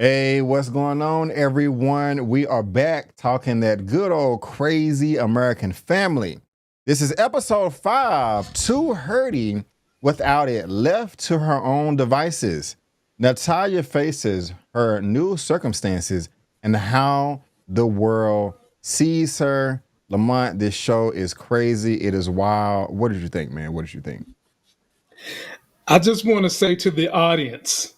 Hey, what's going on, everyone? We are back talking that good old crazy American family. This is episode 5, Too Hurty Without It, left to her own devices. Natalia faces her new circumstances and how the world sees her. Lamont, this show is crazy. It is wild. What did you think, man? What did you think? I just want to say to the audience,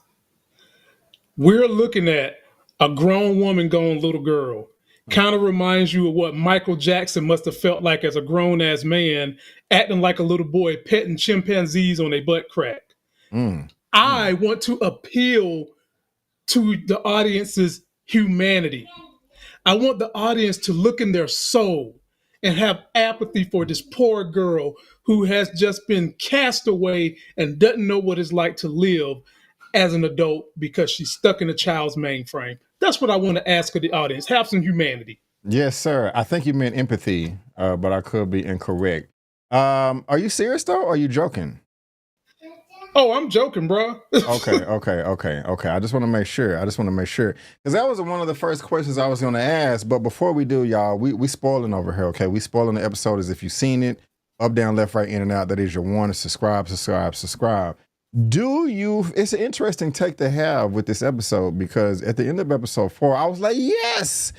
we're looking at a grown woman going little girl. Kind of reminds you of what Michael Jackson must have felt like as a grown ass man, acting like a little boy, petting chimpanzees on a butt crack. Mm, I mm. want to appeal to the audience's humanity. I want the audience to look in their soul and have apathy for this poor girl who has just been cast away and doesn't know what it's like to live as an adult because she's stuck in a child's mainframe. That's what I want to ask of the audience. Have some humanity. Yes, sir. I think you meant empathy, but I could be incorrect. Are you serious though, or are you joking? Oh, I'm joking, bro. Okay. I just want to make sure. Because that was one of the first questions I was going to ask. But before we do, y'all, we spoiling over here, okay? We spoiling the episode as if you've seen it. Up, down, left, right, in and out. That is your warning. Subscribe. It's an interesting take to have with this episode because at the end of episode 4, I was like, yes.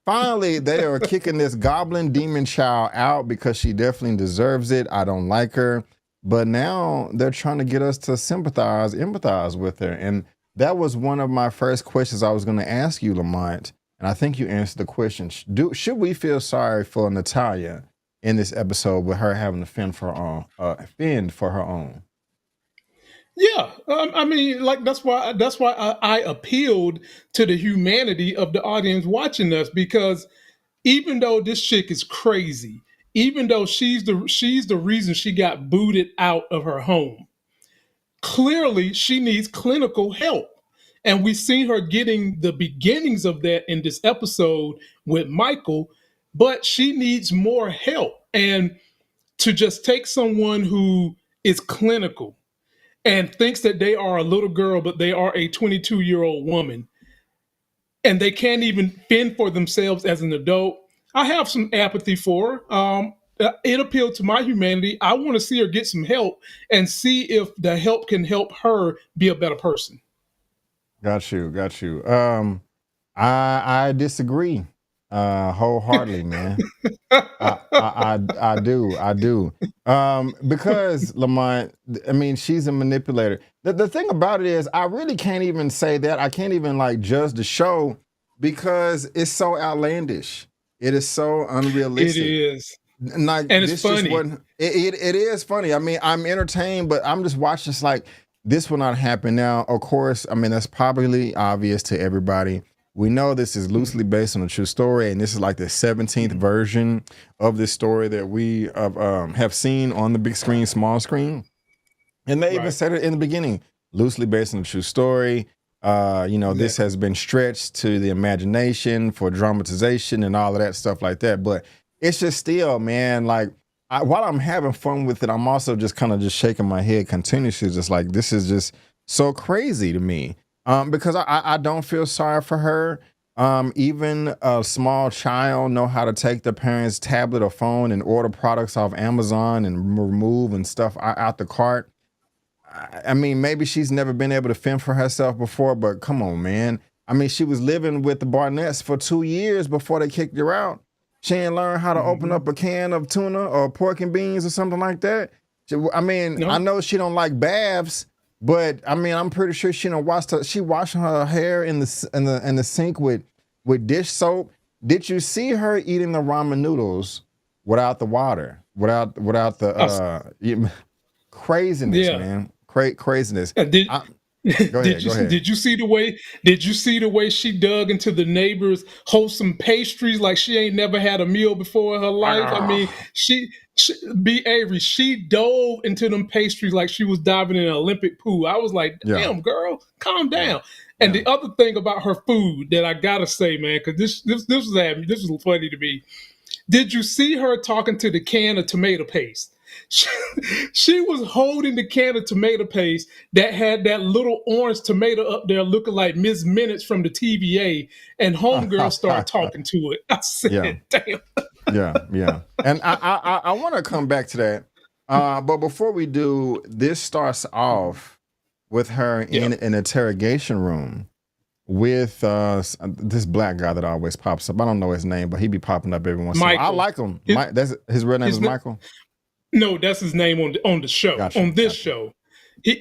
Finally, they are kicking this goblin demon child out because she definitely deserves it. I don't like her. But now they're trying to get us to empathize with her. And that was one of my first questions I was going to ask you, Lamont. And I think you answered the question. Should we feel sorry for Natalia in this episode with her having to fend for her own? Yeah, I mean, like that's why I appealed to the humanity of the audience watching us because even though this chick is crazy, even though she's the reason she got booted out of her home, clearly she needs clinical help. And we see her getting the beginnings of that in this episode with Michael, but she needs more help. And to just take someone who is clinical and thinks that they are a little girl, but they are a 22-year-old woman, and they can't even fend for themselves as an adult. I have some apathy for her. It appealed to my humanity. I want to see her get some help and see if the help can help her be a better person. Got you. I disagree wholeheartedly, man. I do. Because Lamont, I mean, she's a manipulator. The thing about it is, I really can't even say that. I can't even like judge the show because it's so outlandish. It is so It unrealistic. is. Like And it's this just funny. wasn't. It is funny. I mean, I'm entertained, but I'm just watching. It's like this will not happen. Now, of course, I mean that's probably obvious to everybody. We know this is loosely based on a true story, and this is like the 17th version of this story that we have seen on the big screen, small screen. And they even Right. said it in the beginning, loosely based on a true story. This Exactly. has been stretched to the imagination for dramatization and all of that stuff like that. But it's just still, man, like while I'm having fun with it, I'm also just kind of just shaking my head continuously, just like this is just so crazy to me. Because I don't feel sorry for her. Even a small child know how to take the parent's tablet or phone and order products off Amazon and remove and stuff out the cart. I mean, maybe she's never been able to fend for herself before, but come on, man. I mean, she was living with the Barnetts for 2 years before they kicked her out. She ain't learned how to open Hmm. up a can of tuna or pork and beans or something like that. I mean, I No. know she don't like baths, but I mean, I'm pretty sure she don't wash she washing her hair in the sink with dish soap. Did you see her eating the ramen noodles without the water, without the Uh, craziness, yeah. man? Craziness. Uh, Did I, go did ahead. you Go ahead. did you see the way she dug into the neighbors' wholesome pastries like she ain't never had a meal before in her life? I mean, Ah, she be Avery. She dove into them pastries like she was diving in an Olympic pool. I was like, yeah. damn, girl, calm Yeah. down. And Yeah. the other thing about her food that I gotta say, man, because this was funny to me. Did you see her talking to the can of tomato paste? she, she was holding the can of tomato paste that had that little orange tomato up there looking like Miss Minutes from the TVA, and homegirl started talking to it. I Yeah, said, damn. yeah. And I want to come back to that. But before we do, this starts off with her Yeah. in an interrogation room with this black guy that always pops up. I don't know his name, but he be popping up every once in a while. I Michael. like him. That's his real name is Michael. No, that's his name on the show. Gotcha, on this gotcha. show.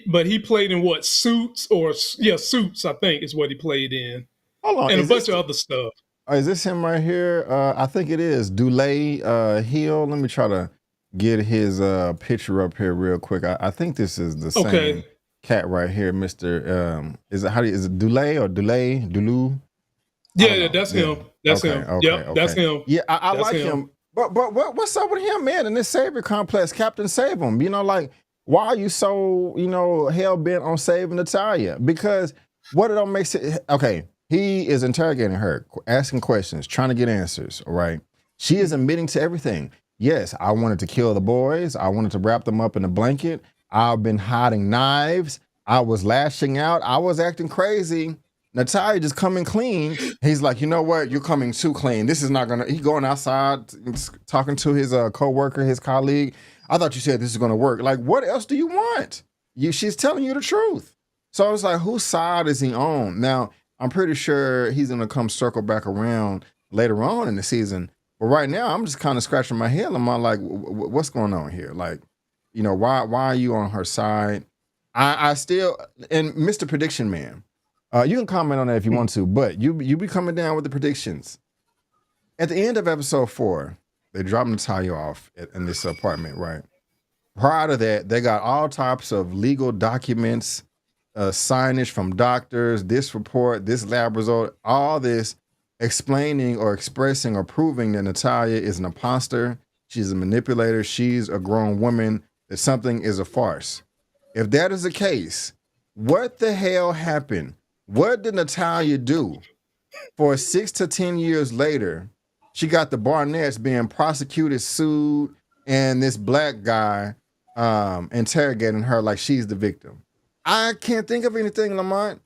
But he played in what, Suits, or Suits, I think is what he played in, Hold on, and a bunch of other stuff. Is this him right here? I think it is. Dulé Hill. Let me try to get his picture up here real quick. I think this is the same cat right here, Mr. Is it Dulé or Dulu? Yeah, that's him. That's him. Okay. That's him. Yeah, I like him. But what's up with him, man? And this savior complex, Captain Save him. You know, like, why are you so, hell bent on saving Natalia? Because what it don't make sense. Okay, he is interrogating her, asking questions, trying to get answers. All right, she is admitting to everything. Yes, I wanted to kill the boys. I wanted to wrap them up in a blanket. I've been hiding knives. I was lashing out. I was acting crazy. Natalia just coming clean. He's like, you know what? You're coming too clean. This is not gonna. He going outside, talking to his coworker, his colleague. I thought you said this is gonna work. Like, what else do you want? She's telling you the truth. So I was like, whose side is he on? Now I'm pretty sure he's gonna come circle back around later on in the season. But right now, I'm just kind of scratching my head. I'm like, what's going on here? Like, why are you on her side? I still, and Mr. Prediction Man. You can comment on that if you want to, but you be coming down with the predictions. At the end of episode 4, they drop Natalia off in this apartment, right? Prior to that, they got all types of legal documents, signage from doctors, this report, this lab result, all this explaining or expressing or proving that Natalia is an imposter, she's a manipulator, she's a grown woman, that something is a farce. If that is the case, what the hell happened? What did Natalia do for 6 to 10 years later? She got the Barnetts being prosecuted, sued, and this black guy interrogating her like she's the victim. I can't think of anything, Lamont.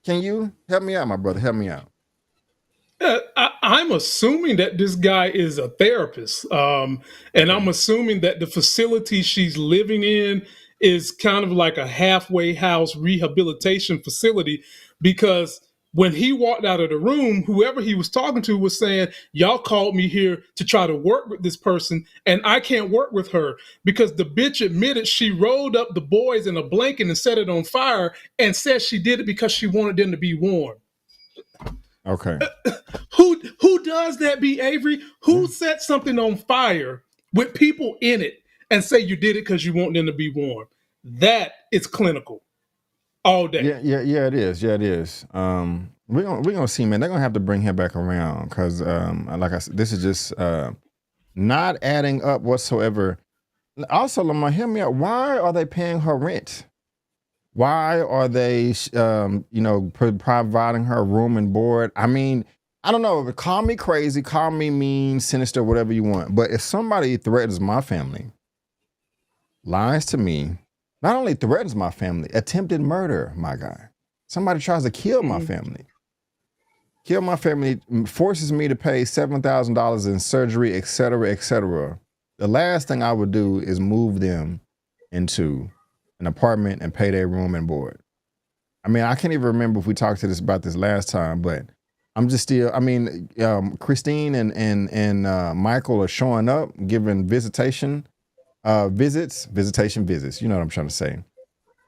Can you help me out, my brother? Help me out. I'm assuming that this guy is a therapist, and I'm assuming that the facility she's living in is kind of like a halfway house rehabilitation facility, because when he walked out of the room, whoever he was talking to was saying, y'all called me here to try to work with this person, and I can't work with her because the bitch admitted she rolled up the boys in a blanket and set it on fire and said she did it because she wanted them to be warm. Okay. Who does that, B. Avery? Who sets something on fire with people in it and say you did it because you want them to be warm? That is clinical. All day. Yeah, it is. Yeah, it is. We're gonna see, man. They're gonna have to bring him back around because, like I said, this is just not adding up whatsoever. Also, Lamar, hear me out. Why are they paying her rent? Why are they, providing her room and board? I mean, I don't know. Call me crazy, call me mean, sinister, whatever you want. But if somebody threatens my family, lies to me, not only threatens my family, attempted murder, my guy. Somebody tries to kill my family. Kill my family, forces me to pay $7,000 in surgery, et cetera, et cetera. The last thing I would do is move them into an apartment and pay their room and board. I mean, I can't even remember if we talked about this last time, but I'm just still, Christine and Michael are showing up, giving visitation visits. You know what I'm trying to say.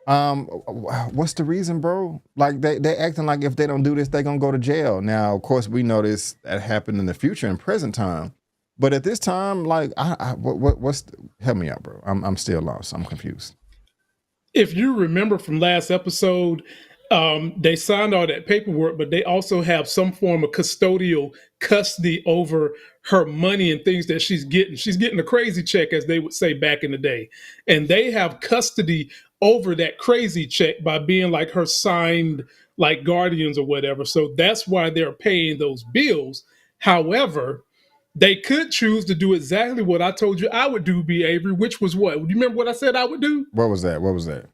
What's the reason, bro? Like they acting like if they don't do this, they're gonna go to jail. Now, of course, we know this that happened in the future in present time, but at this time, like, help me out, bro. I'm still lost. I'm confused. If you remember from last episode, they signed all that paperwork, but they also have some form of custodial custody over her money and things that she's getting. She's getting a crazy check, as they would say back in the day. And they have custody over that crazy check by being like her signed like guardians or whatever. So that's why they're paying those bills. However, They could choose to do exactly what I told you I would do, B. Avery, which was what? Do you remember what I said I would do? What was that? What was that?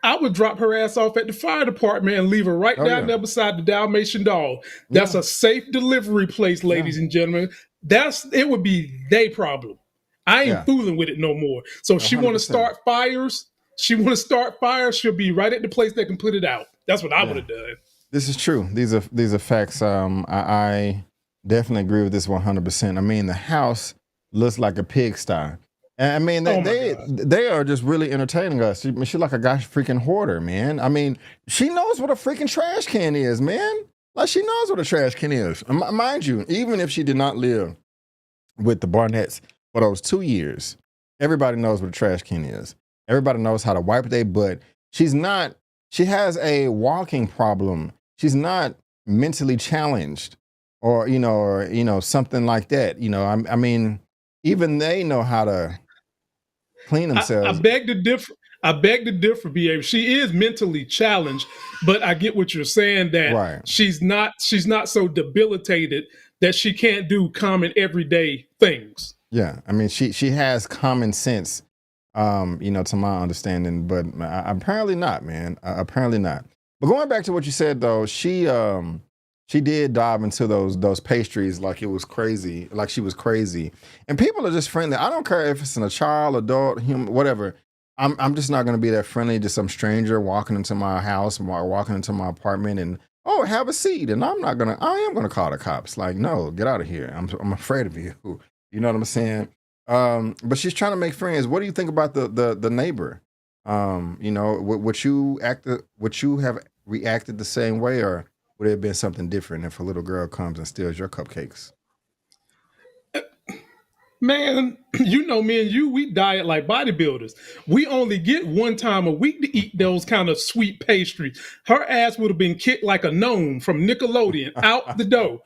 I would drop her ass off at the fire department and leave her right Oh down yeah, there beside the Dalmatian dog. That's yeah, a safe delivery place, yeah, ladies and gentlemen. It would be their problem. I ain't yeah. fooling with it no more. So if she want to 100%. start fires, she'll be right at the place that can put it out. That's what I would Yeah. have done. This is true. These are facts. I definitely agree with this 100%. I mean, the house looks like a pigsty. And I mean, Oh my they God. they are just really entertaining us. She's like a gosh freaking hoarder, man. I mean, she knows what a freaking trash can is, man. Like she knows what a trash can is. Mind you, even if she did not live with the Barnetts for those 2 years, everybody knows what a trash can is. Everybody knows how to wipe their butt. She has a walking problem. She's not mentally challenged or something like that. I mean, even they know how to clean I themselves. beg to differ. I beg to differ, BA. She is mentally challenged, but I get what you're saying that Right. she's not so debilitated that she can't do common everyday things. Yeah. I mean, she has common sense, to my understanding, but apparently not, man. Apparently not. But going back to what you said though, she did dive into those pastries like it was crazy, like she was crazy. And people are just friendly. I don't care if it's a child, adult, human, whatever. I'm just not gonna be that friendly to some stranger walking into my house, walking into my apartment, and oh, have a seat. And I am gonna call the cops. Like, no, get out of here. I'm afraid of you. You know what I'm saying? But she's trying to make friends. What do you think about the neighbor? Would you have reacted the same way, or would it have been something different if a little girl comes and steals your cupcakes? Man, you know me and you, we diet like bodybuilders. We only get one time a week to eat those kind of sweet pastries. Her ass would have been kicked like a gnome from Nickelodeon out the door.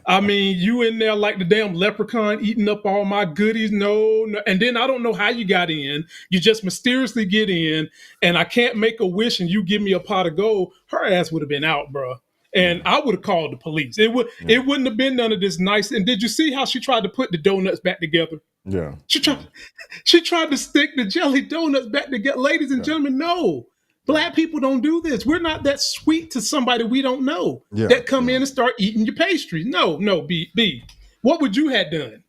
I mean, you in there like the damn leprechaun eating up all my goodies. No. And then I don't know how you got in. You just mysteriously get in, and I can't make a wish and you give me a pot of gold. Her ass would have been out, bro. And I would have called the police. It wouldn't have been none of this nice. And did you see how she tried to put the donuts back together? Yeah. She tried to stick the jelly donuts back together. Ladies and gentlemen, no. Black people don't do this. We're not that sweet to somebody we don't know that come in and start eating your pastries. No, B. What would you have done?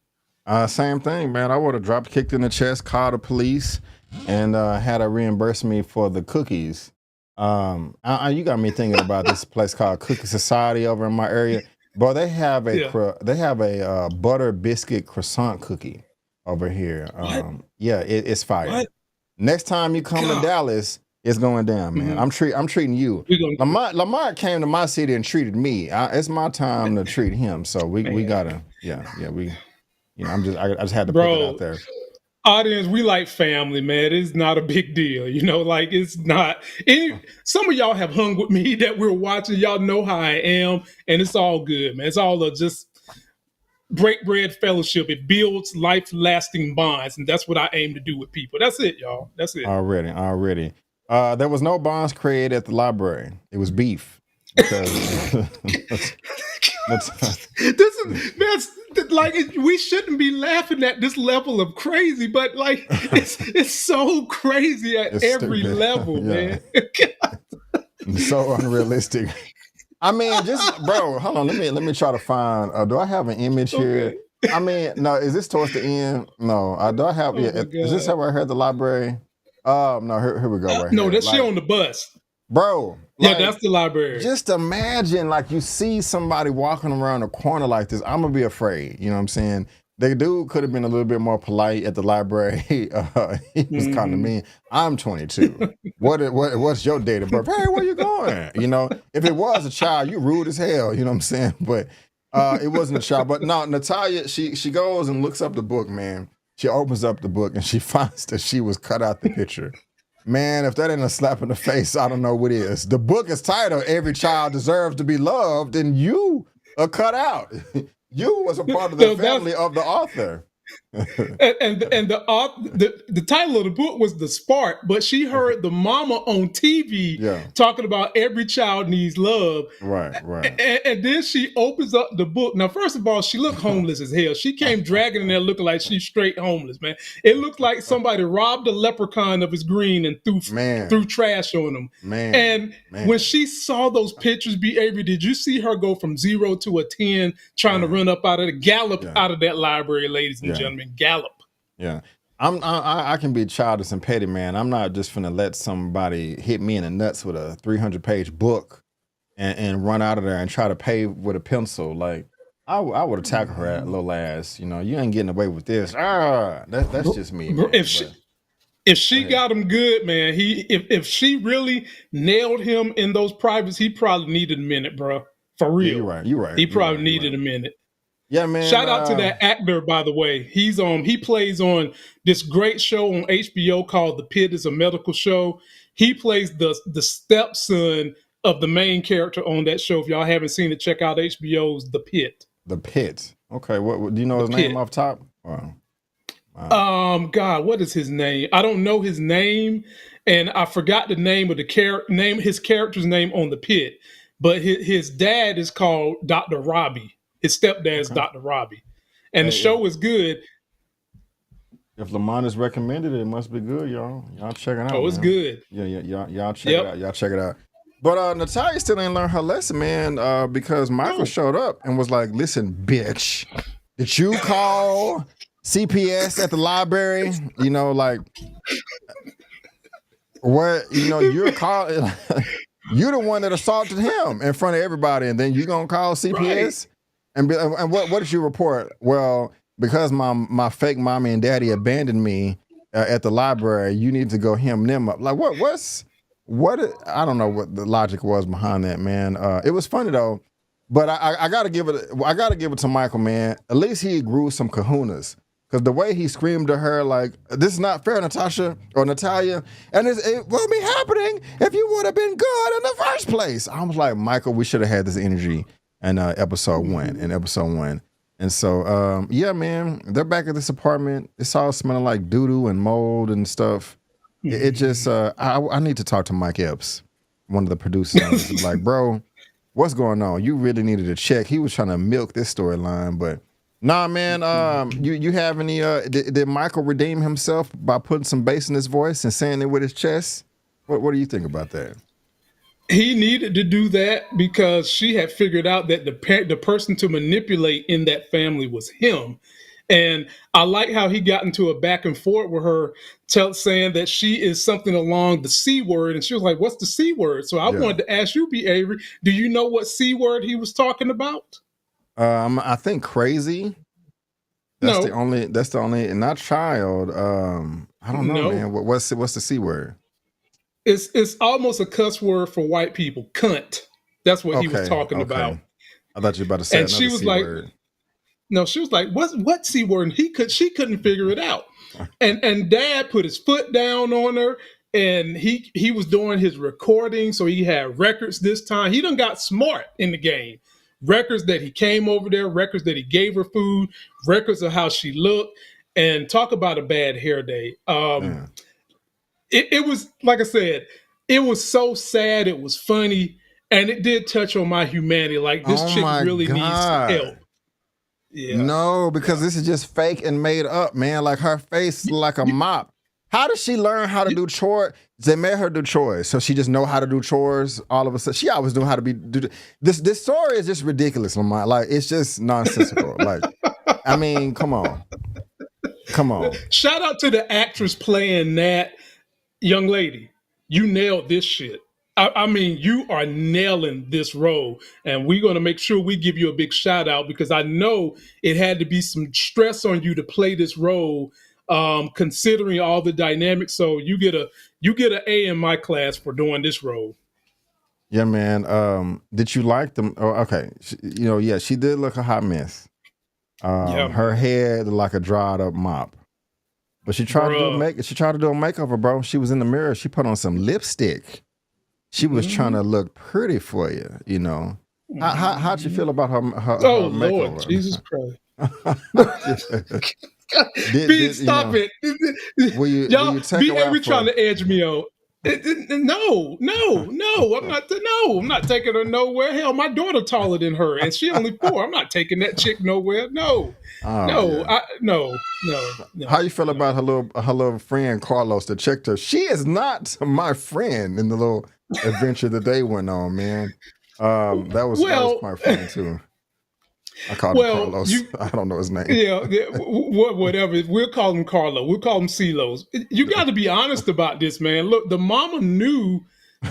Same thing, man. I would have dropped kicked in the chest, called the police, and had her reimburse me for the cookies. You got me thinking about this place called Cookie Society over in my area. But they have a butter biscuit croissant cookie over here. It's fire. What? Next time you come to Dallas, it's going down, man. Mm-hmm. I'm treating you. Lamont came to my city and treated me. It's my time to treat him. So we gotta I just had to put that out there. Audience, we like family, man. It's not a big deal, like it's not. Some of y'all have hung with me that we're watching. Y'all know how I am, and it's all good, man. It's all just break bread fellowship. It builds life-lasting bonds, and that's what I aim to do with people. That's it, y'all. That's it. Already. There was no bonds created at the library. It was beef. Because that's like we shouldn't be laughing at this level of crazy, but like it's so crazy at every level, man. So unrealistic. I mean, just bro, hold on. Let me try to find. Do I have an image here? I mean, no. Is this towards the end? No. Do I have? Is this how I heard the library? No. Here we go. Right no, here. that's she on the bus, bro. Yeah, that's the library. Just imagine, like, you see somebody walking around a corner like this. I'm gonna be afraid. You know what I'm saying? The dude could have been a little bit more polite at the library. He was kind of mean. I'm 22. What's your date of birth? Hey, where you going? If it was a child, you rude as hell. You know what I'm saying? But it wasn't a child. But no, Natalia, she goes and looks up the book, man. She opens up the book and she finds that she was cut out the picture. Man, if that ain't a slap in the face, I don't know what is. The book is titled "Every Child Deserves to Be Loved," and you are cut out. You was a part of the family of the author. and the title of the book was The Spark, but she heard the mama on TV Yeah. talking about every child needs love. Right. And then she opens up the book. Now, first of all, she looked homeless as hell. She came dragging in there looking like she's straight homeless, man. It looked like somebody robbed a leprechaun of his green and threw trash on him. And when she saw those pictures, B. Avery, did you see her go from 0 to a 10 trying to run up out of the gallop out of that library, ladies and gentlemen? Gallop. Yeah. I can be childish and petty, man. I'm not just finna let somebody hit me in the nuts with a 300-page book and run out of there and try to pave with a pencil. Like, I would have tackled her little ass. You ain't getting away with this. That's just me, man. If she got him good, man, if she really nailed him in those privates, he probably needed a minute, bro. For real. Yeah, you're right. He probably needed a minute. Yeah, man. Shout out to that actor, by the way. He plays on this great show on HBO called The Pit. It's a medical show. He plays the stepson of the main character on that show. If y'all haven't seen it, check out HBO's The Pit. The Pit. Okay, what do you know his name off top? Wow. God, what is his name? I don't know his name, and I forgot the name of his character's name on The Pit. But his dad is called Dr. Robbie. His stepdad is Dr. Robbie. And the show is good. If Lamont is recommended, it must be good, y'all. Y'all check it out. Oh, it's good. Yeah, y'all check it out. Y'all check it out. But Natalia still ain't learned her lesson, man, because Michael showed up and was like, listen, bitch, did you call CPS at the library? Like, what, you're calling... You're the one that assaulted him in front of everybody, and then you gonna call CPS? Right. And what did you report? Well, because my fake mommy and daddy abandoned me at the library, you need to go hem them up. Like what? I don't know what the logic was behind that, man. It was funny though, but I gotta give it to Michael, man. At least he grew some kahunas. Because the way he screamed to her, like, this is not fair, Natasha or Natalia, and it won't be happening if you would have been good in the first place. I was like, Michael, we should have had this energy in episode one. And so, yeah, man, they're back at this apartment. It's all smelling like doo-doo and mold and stuff. It just, I need to talk to Mike Epps, one of the producers. Like, bro, what's going on? You really needed a check. He was trying to milk this storyline, but... Nah, man. You have any? Did Michael redeem himself by putting some bass in his voice and saying it with his chest? What do you think about that? He needed to do that because she had figured out that the person to manipulate in that family was him. And I like how he got into a back and forth with her, saying that she is something along the C word. And she was like, what's the C word? So I wanted to ask you, B. Avery, do you know what C word he was talking about? I think crazy. That's the only, and not child. I don't know, man. What's the C word? It's almost a cuss word for white people. Cunt. That's what he was talking about. I thought you were about to say another C word. No, she was like, what C word? And she couldn't figure it out. And Dad put his foot down on her, and he was doing his recording, so he had records this time. He done got smart in the game. Records that he came over there, records that he gave her food, records of how she looked, and talk about a bad hair day. It was, like I said, it was so sad. It was funny, and it did touch on my humanity. Like, this chick really needs some help. Yeah. No, because this is just fake and made up, man. Like, her face like a mop. How did she learn how to do chores? They made her do chores, so she just know how to do chores all of a sudden. She always knew how to do this story is just ridiculous, Lamont. Like, it's just nonsensical. Like, I mean, come on. Shout out to the actress playing Nat. Young lady, you nailed this shit. I mean, you are nailing this role, and we're going to make sure we give you a big shout out because I know it had to be some stress on you to play this role. Considering all the dynamics, so you get an A in my class for doing this role. Yeah, man. Did you like them? Oh, okay. She did look a hot mess. Her head like a dried up mop. But she tried to do a makeover, bro. She was in the mirror. She put on some lipstick. She was trying to look pretty for you. How'd you feel about her makeover? Lord, Jesus Christ. B, stop it. will Y'all, you take B her out Avery trying for? to edge me out. No. I'm not taking her nowhere. Hell, my daughter taller than her, and she only 4. I'm not taking that chick nowhere. No, Oh no, yeah. no, How you feel no. about her little friend Carlos that checked her? She is not my friend in the little adventure that they went on, man. That was Well, quite funny too. I called him well, Carlos. you I don't know his name. yeah, whatever. We'll call him Carlo. We'll call him CeeLo's. You got to be honest about this, man. Look, the mama knew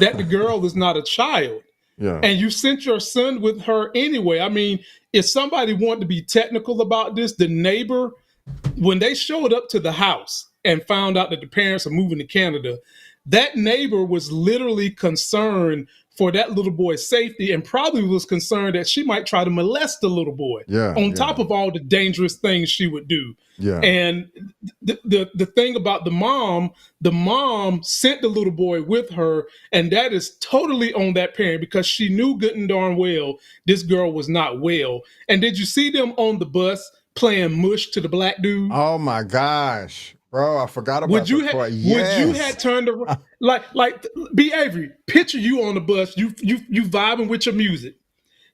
that the girl is not a child. Yeah. And you sent your son with her anyway. I mean, if somebody wanted to be technical about this, the neighbor, when they showed up to the house and found out that the parents are moving to Canada, that neighbor was literally concerned for that little boy's safety and probably was concerned that she might try to molest the little boy Yeah. on Yeah. top of all the dangerous things she would do. Yeah. And the thing about the mom sent the little boy with her, and that is totally on that parent because she knew good and darn well this girl was not well. And did you see them on the bus playing mush to the black dude? Oh my gosh, bro! I forgot about Would you that part. would you Yes. had turned around like B Avery, picture you on the bus, you vibing with your music.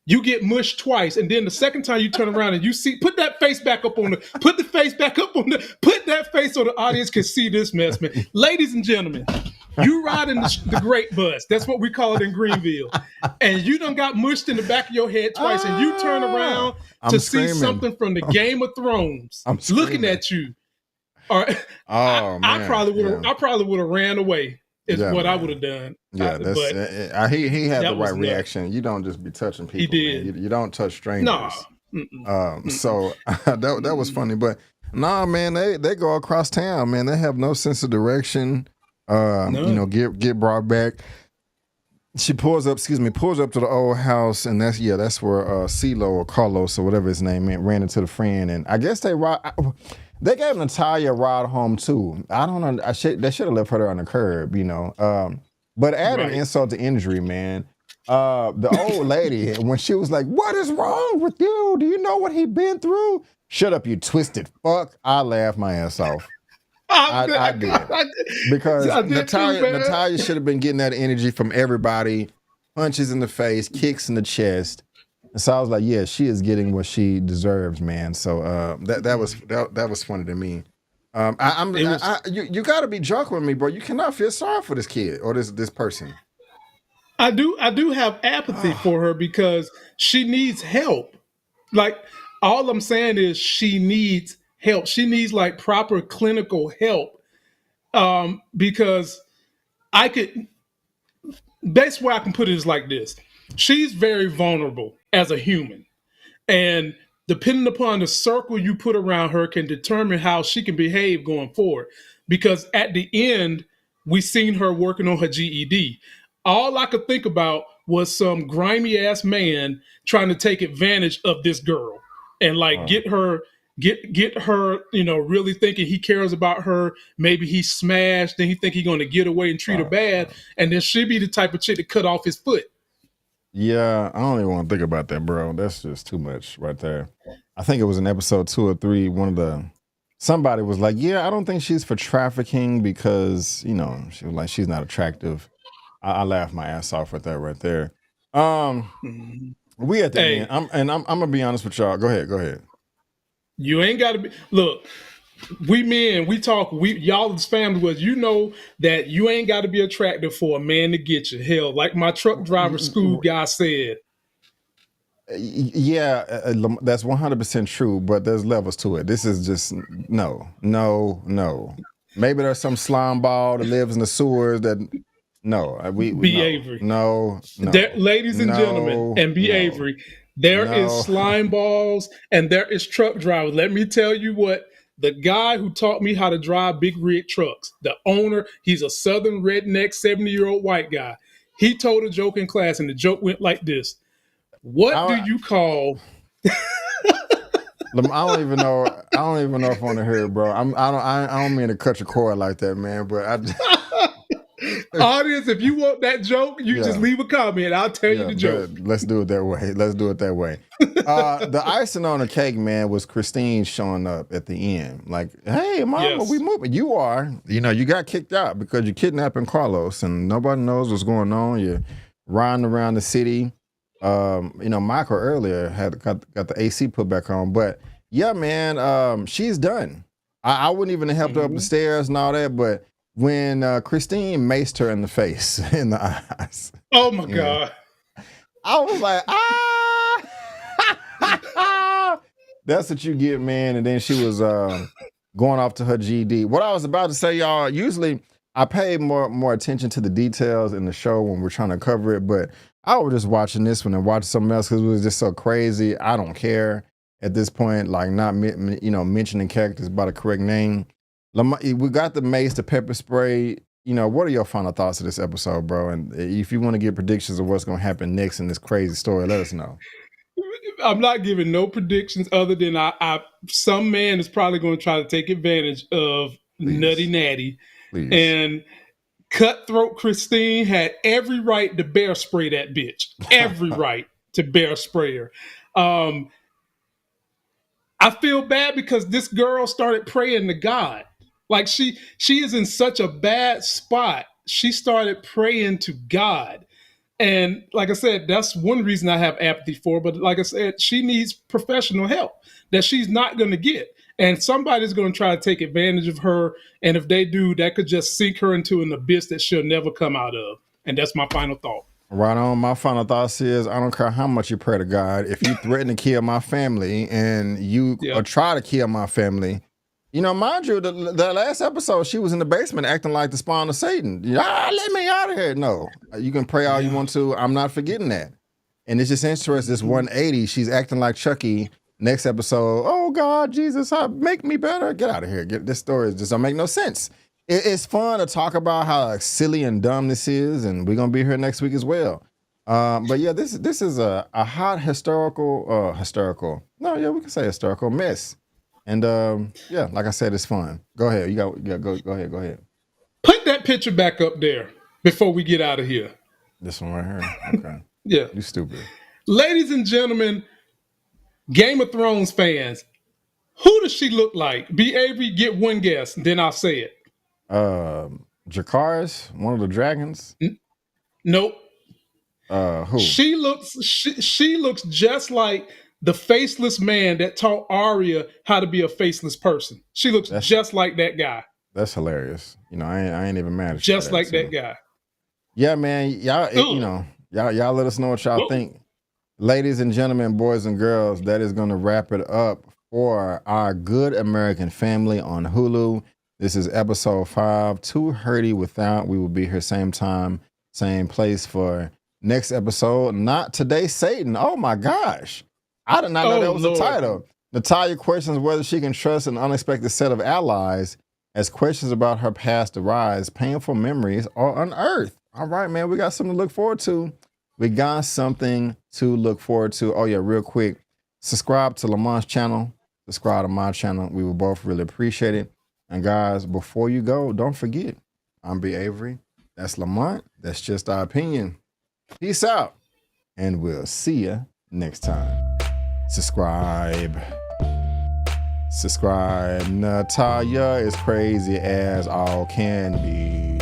You get mushed twice, and then the second time you turn around and you see, put that face back up on put that face so the audience can see this mess, man. Ladies and gentlemen, you riding the great bus. That's what we call it in Greenville. And you done got mushed in the back of your head twice, and you turn around to see something from the Game of Thrones looking at you. Or Oh man, I probably would have ran away. Is what man. I would have done. Yeah, that's he had the right reaction. You don't just be touching people. He did. Man. You don't touch strangers. No. So that was funny, but nah, man, they go across town, man. They have no sense of direction. No. You know, get brought back. She pulls up to the old house, and that's where CeeLo or Carlos or whatever his name is ran into the friend, and I guess they gave Natalia a ride home too. I don't know. They should have left her there on the curb, you know. But add an insult to injury, man. The old lady, when she was like, "What is wrong with you? Do you know what he been through?" Shut up, you twisted fuck. I laughed my ass off. I did. Because Natalia should have been getting that energy from everybody. Punches in the face, kicks in the chest. And so I was like, yeah, she is getting what she deserves, man. So that was funny to me. You got to be joking with me, bro. You cannot feel sorry for this kid or this person. I do have apathy for her because she needs help. Like, all I'm saying is she needs help. She needs like proper clinical help. Because best way I can put it is like this. She's very vulnerable as a human. And depending upon the circle you put around her can determine how she can behave going forward. Because at the end, we seen her working on her GED. All I could think about was some grimy ass man trying to take advantage of this girl and like get her, you know, really thinking he cares about her. Maybe he smashed, then he think he's going to get away and treat her bad, and then she be the type of chick to cut off his foot. Yeah, I don't even want to think about that, bro. That's just too much right there. I think it was in episode 2 or 3. Somebody was like, "Yeah, I don't think she's for trafficking because she was like she's not attractive." I laughed my ass off with that right there. We at the end. I'm gonna be honest with y'all. Go ahead. You ain't got to be. Look, we men, we talk. Y'all as family was. You know that you ain't got to be attractive for a man to get you. Hell, like my truck driver school guy said. Yeah, that's 100% true. But there's levels to it. This is just no. Maybe there's some slime ball that lives in the sewers that. No, B. Avery. No. Ladies and gentlemen, and B. Avery, there is slime balls and there is truck drivers. Let me tell you what, the guy who taught me how to drive big rig trucks, the owner, he's a southern redneck 70-year-old white guy. He told a joke in class, and the joke went like this. What do you call... I don't even know if I want to hear it, bro. I don't mean to cut your cord like that, man, but Audience, if you want that joke, you just leave a comment. I'll tell you the joke. Let's do it that way. Let's do it that way. The icing on the cake, man, was Christine showing up at the end. Like, hey, mama, we moving. You are. You got kicked out because you're kidnapping Carlos and nobody knows what's going on. You're riding around the city. Michael earlier got the AC put back on. But yeah, man, she's done. I wouldn't even have helped her up the stairs and all that, but when Christine maced her in the face, in the eyes. Oh my God. I was like, that's what you get, man. And then she was going off to her GD. What I was about to say, y'all, usually I pay more attention to the details in the show when we're trying to cover it, but I was just watching this one and watching something else because it was just so crazy. I don't care at this point, like not mentioning characters by the correct name. We got the mace, the pepper spray. What are your final thoughts of this episode, bro? And if you want to give predictions of what's going to happen next in this crazy story, let us know. I'm not giving no predictions other than some man is probably going to try to take advantage of Nutty Natty. Please. And Cutthroat Christine had every right to bear spray that bitch. Every right to bear spray her. I feel bad because this girl started praying to God. Like she is in such a bad spot. She started praying to God. And like I said, that's one reason I have apathy for. But like I said, she needs professional help that she's not going to get. And somebody's going to try to take advantage of her. And if they do, that could just sink her into an abyss that she'll never come out of. And that's my final thought. Right on. My final thoughts is I don't care how much you pray to God. If you threaten to kill my family and you try to kill my family, mind you, the last episode, she was in the basement acting like the spawn of Satan. Let me out of here. No, you can pray all you want to. I'm not forgetting that. And it's just interesting, this 180, she's acting like Chucky. Next episode, oh God, Jesus, make me better. Get out of here. This story just don't make no sense. It's fun to talk about how silly and dumb this is, and we're going to be here next week as well. But yeah, this is a hot historical mess. And like I said, it's fun. Go ahead. Go ahead. Put that picture back up there before we get out of here. This one right here. Okay. Yeah. You stupid. Ladies and gentlemen, Game of Thrones fans, who does she look like? B. Avery, get one guess, then I'll say it. Dracarys, one of the dragons? Nope. Who? She looks just like the faceless man that taught Arya how to be a faceless person. She looks just like that guy. That's hilarious. I ain't even mad at just like that guy. Yeah, man. Y'all, y'all let us know what y'all think. Ladies and gentlemen, boys and girls, that is going to wrap it up for our Good American Family on Hulu. This is episode 5, Too Hurty Without. We will be here same time, same place for next episode. Not Today, Satan. Oh my gosh. I did not know that was the title. Natalia questions whether she can trust an unexpected set of allies as questions about her past arise. Painful memories are unearthed. All right, man, we got something to look forward to. Oh yeah, real quick. Subscribe to Lamont's channel. Subscribe to my channel. We will both really appreciate it. And guys, before you go, don't forget, I'm B. Avery. That's Lamont. That's just our opinion. Peace out. And we'll see you next time. Subscribe. Natalia is crazy as all can be.